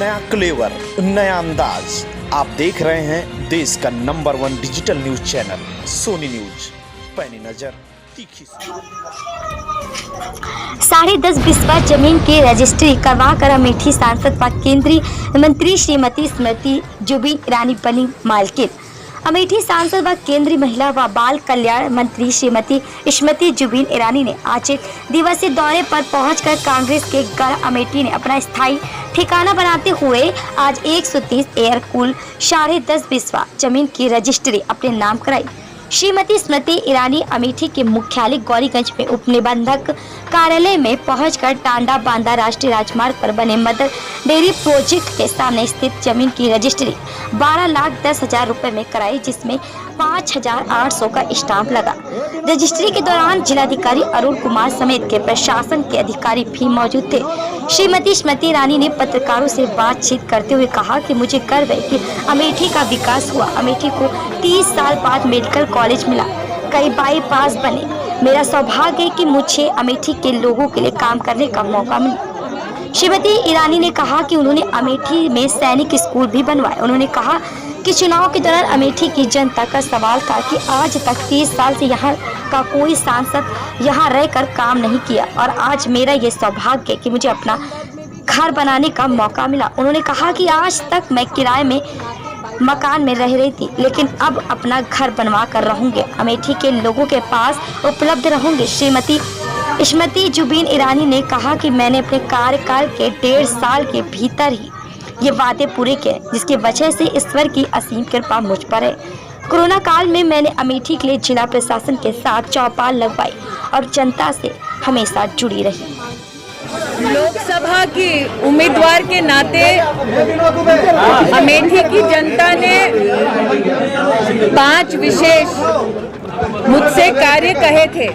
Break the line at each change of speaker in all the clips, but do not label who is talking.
नया क्लेवर, नया अंदाज। आप देख रहे हैं देश का number 1 digital news channel Soni news. पैनी नजर तीखी।
10.5 बिस्वा जमीन की रजिस्ट्री करवाकर अमेठी सांसद व केंद्रीय मंत्री श्रीमती स्मृति जुबिन ईरानी बनी मालकिन। अमेठी सांसद व केंद्रीय महिला व बाल कल्याण मंत्री श्रीमती स्मृति जुबिन ईरानी ने आज एक दिवसीय दौरे पर पहुंचकर कांग्रेस के गढ़ अमेठी ने अपना स्थायी ठिकाना बनाते हुए आज 130 एकड़ 10.5 बिस्वा जमीन की रजिस्ट्री अपने नाम कराई। श्रीमती स्मृति ईरानी अमेठी के मुख्यालय गौरीगंज में उप निबंधक कार्यालय में पहुंचकर टांडा बांदा राष्ट्रीय राजमार्ग पर बने मदर डेयरी प्रोजेक्ट के सामने स्थित जमीन की रजिस्ट्री 12,10,000 रुपए में कराई, जिसमें 5,800 का स्टाम्प लगा। रजिस्ट्री के दौरान जिलाधिकारी अरुण कुमार समेत के प्रशासन के अधिकारी भी मौजूद थे। श्रीमती स्मृति ईरानी ने पत्रकारों से बातचीत करते हुए कहा कि मुझे गर्व है कि अमेठी का विकास हुआ। अमेठी को 30 साल बाद मेडिकल कॉलेज मिला, कई बाईपास बने। मेरा सौभाग्य है कि मुझे अमेठी के लोगों के लिए काम करने का मौका मिला। श्रीमती ईरानी ने कहा कि उन्होंने अमेठी में सैनिक स्कूल भी बनवाए। उन्होंने कहा कि चुनाव के दौरान अमेठी की जनता का सवाल था कि आज तक 30 साल से यहाँ का कोई सांसद यहाँ रहकर काम नहीं किया और आज मेरा ये सौभाग्य है कि मुझे अपना घर बनाने का मौका मिला। उन्होंने कहा कि आज तक मैं किराए में मकान में रह रही थी, लेकिन अब अपना घर बनवा कर रहूंगे, अमेठी के लोगों के पास उपलब्ध रहूंगे। श्रीमती स्मृति जुबिन ईरानी ने कहा कि मैंने अपने कार्यकाल के 1.5 साल के भीतर ही ये वादे पूरे किए, जिसकी वजह से ईश्वर की असीम कृपा मुझ पर है। कोरोना काल में मैंने अमेठी के लिए जिला प्रशासन के साथ चौपाल लगवाई और जनता से हमेशा जुड़ी रही।
लोकसभा की उम्मीदवार के नाते अमेठी की जनता ने 5 विशेष मुझसे कार्य कहे थे।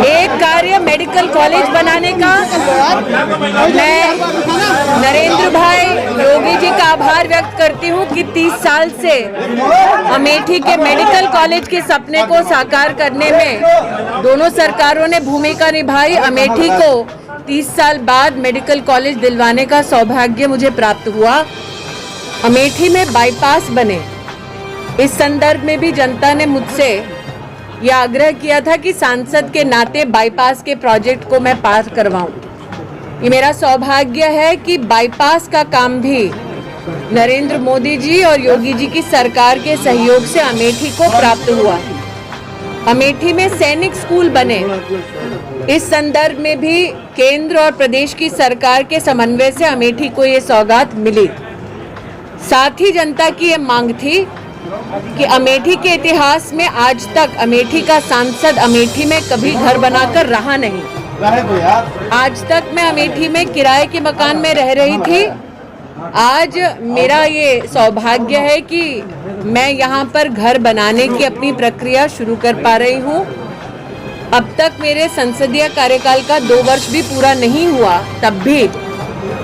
एक कार्य मेडिकल कॉलेज बनाने का। मैं नरेंद्र भाई योगी जी का आभार व्यक्त करती हूँ कि 30 साल से अमेठी के मेडिकल कॉलेज के सपने को साकार करने में दोनों सरकारों ने भूमिका निभाई। अमेठी को 30 साल बाद मेडिकल कॉलेज दिलवाने का सौभाग्य मुझे प्राप्त हुआ। अमेठी में बाईपास बने, इस संदर्भ में भी जनता ने मुझसे यह आग्रह किया था कि सांसद के नाते बाईपास के प्रोजेक्ट को मैं पास करवाऊं। ये मेरा सौभाग्य है कि बाईपास का काम भी नरेंद्र मोदी जी और योगी जी की सरकार के सहयोग से अमेठी को प्राप्त हुआ। अमेठी में सैनिक स्कूल बने, इस संदर्भ में भी केंद्र और प्रदेश की सरकार के समन्वय से अमेठी को ये सौगात मिली। साथ ही जनता की ये मांग थी कि अमेठी के इतिहास में आज तक अमेठी का सांसद अमेठी में कभी घर बनाकर रहा नहीं। आज तक मैं अमेठी में किराए के मकान में रह रही थी। आज मेरा ये सौभाग्य है कि मैं यहाँ पर घर बनाने की अपनी प्रक्रिया शुरू कर पा रही हूँ। अब तक मेरे संसदीय कार्यकाल का 2 वर्ष भी पूरा नहीं हुआ, तब भी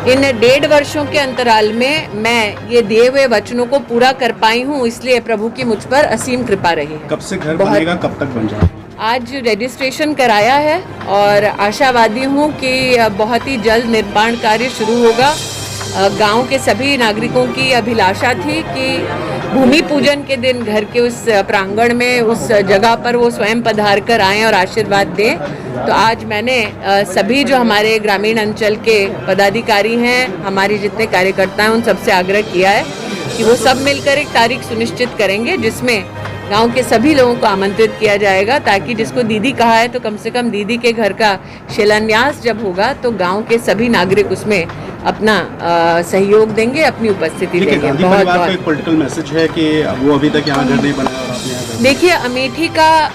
इन 1.5 वर्षों के अंतराल में मैं ये दिए हुए वचनों को पूरा कर पाई हूँ, इसलिए प्रभु की मुझ पर असीम कृपा रही है।
कब से घर बनेगा, कब तक बन जाएगा?
आज रजिस्ट्रेशन कराया है और आशावादी हूँ कि बहुत ही जल्द निर्माण कार्य शुरू होगा। गांव के सभी नागरिकों की अभिलाषा थी कि भूमि पूजन के दिन घर के उस प्रांगण में, उस जगह पर वो स्वयं पधार कर आएँ और आशीर्वाद दें। तो आज मैंने सभी जो हमारे ग्रामीण अंचल के पदाधिकारी हैं, हमारे जितने कार्यकर्ता हैं, उन सबसे आग्रह किया है कि वो सब मिलकर एक तारीख सुनिश्चित करेंगे जिसमें गांव के सभी लोगों को आमंत्रित किया जाएगा, ताकि जिसको दीदी कहा है तो कम से कम दीदी के घर का शिलान्यास जब होगा तो गांव के सभी नागरिक उसमें अपना सहयोग देंगे, अपनी उपस्थिति देंगे। बहुत बहुत
पॉलिटिकल मैसेज है कि वो अभी तक यहाँ घर नहीं बनाया और आपने यहाँ घर।
देखिए, अमेठी का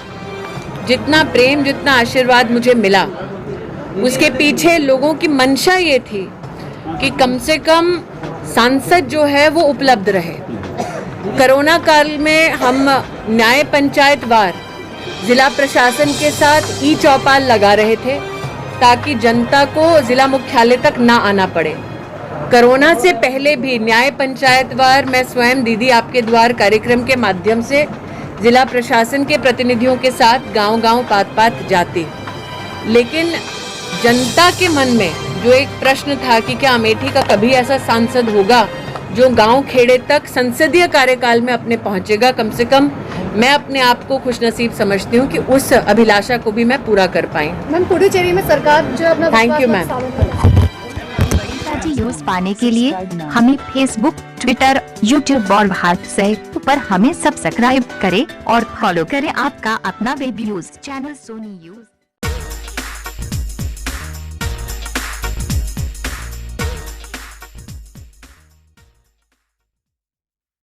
जितना प्रेम, जितना आशीर्वाद मुझे मिला, उसके पीछे लोगों की मंशा ये थी कि कम से कम सांसद जो है वो उपलब्ध रहे। कोरोना काल में हम न्याय पंचायत वार जिला प्रशासन के साथ ई-चौपाल लगा रहे थे ताकि जनता को जिला मुख्यालय तक ना आना पड़े। कोरोना से पहले भी न्याय पंचायत वार मैं स्वयं दीदी आपके द्वार कार्यक्रम के माध्यम से जिला प्रशासन के प्रतिनिधियों के साथ गांव-गांव, पात-पात जाती, लेकिन जनता के मन में जो एक प्रश्न था कि क्या अमेठी का कभी ऐसा सांसद होगा जो गांव खेड़े तक संसदीय कार्यकाल में अपने पहुंचेगा, कम से कम मैं अपने आप को खुशनसीब समझती हूं कि उस अभिलाषा को भी मैं पूरा कर पाई।
मैम पुडुचेरी में सरकार जो अपना
थैंक यू मैम।
न्यूज पाने के लिए हमें फेसबुक, ट्विटर, यूट्यूब और व्हाट्सएप पर हमें सब्सक्राइब करें और फॉलो करें आपका अपना web news channel Soni news.